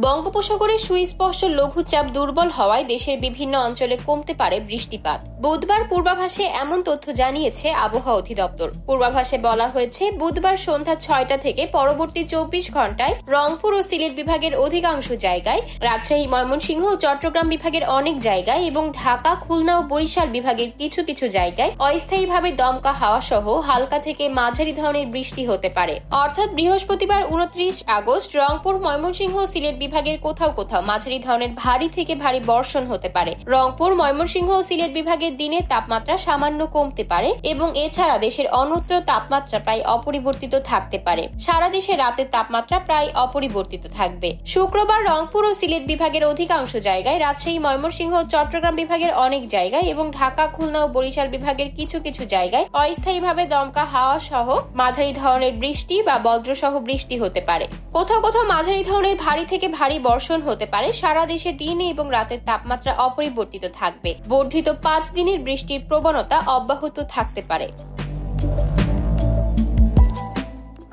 বঙ্গোপসাগরে সুস্পষ্ট লঘুচাপ দুর্বল হওয়ায় দেশের বিভিন্ন অঞ্চলে কমতে পারে বৃষ্টিপাত। বুধবার পূর্বাভাসে এমন তথ্য জানিয়েছে আবহাওয়া অধিদপ্তর। পূর্বাভাসে বলা হয়েছে, বুধবার সন্ধ্যা 6টা থেকে পরবর্তী 24 ঘন্টায় রংপুর ও সিলেট বিভাগের অধিকাংশ জায়গায়, রাজশাহী, ময়মনসিংহ ও চট্টগ্রাম বিভাগের অনেক জায়গায় এবং ঢাকা, খুলনা ও বরিশাল বিভাগের কিছু কিছু জায়গায় অস্থায়ীভাবে দমকা হাওয়া সহ হালকা থেকে মাঝারি ধরনের বৃষ্টি হতে পারে। অর্থাৎ বৃহস্পতিবার 29 আগস্ট রংপুর, ময়মনসিংহ ও সিলেট বিভাগের কোথাও কোথাও মাঝারি ধরনের ভারী থেকে ভারী বর্ষণ হতে পারে। রংপুর, ময়মনসিংহ ও সিলেট বিভাগের দিনের তাপমাত্রা সামান্য কমতে পারে এবং এছাড়া দেশের অন্যত্র তাপমাত্রা প্রায় অপরিবর্তিত থাকতে পারে। সারা দেশে রাতের তাপমাত্রা প্রায় অপরিবর্তিত থাকবে। শুক্রবার রংপুর ও সিলেট বিভাগের অধিকাংশ জায়গায়, রাজশাহী, ময়মনসিংহ ও চট্টগ্রাম বিভাগের অনেক জায়গায় এবং ঢাকা, খুলনা ও বরিশাল বিভাগের কিছু কিছু জায়গায় অস্থায়ীভাবে দমকা হাওয়া সহ মাঝারি ধরনের বৃষ্টি বা বজ্রসহ বৃষ্টি হতে পারে। কোথাও কোথাও মাঝারি ধরনের ভারী থেকে ভারী বর্ষণ হতে পারে। সারা দেশে দিনে এবং রাতের তাপমাত্রা অপরিবর্তিত থাকবে। বর্ধিত 5 দিনের বৃষ্টির প্রবণতা অব্যাহত থাকতে পারে।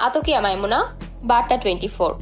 আতকিয়া মাইমুনা, বার্তা 24।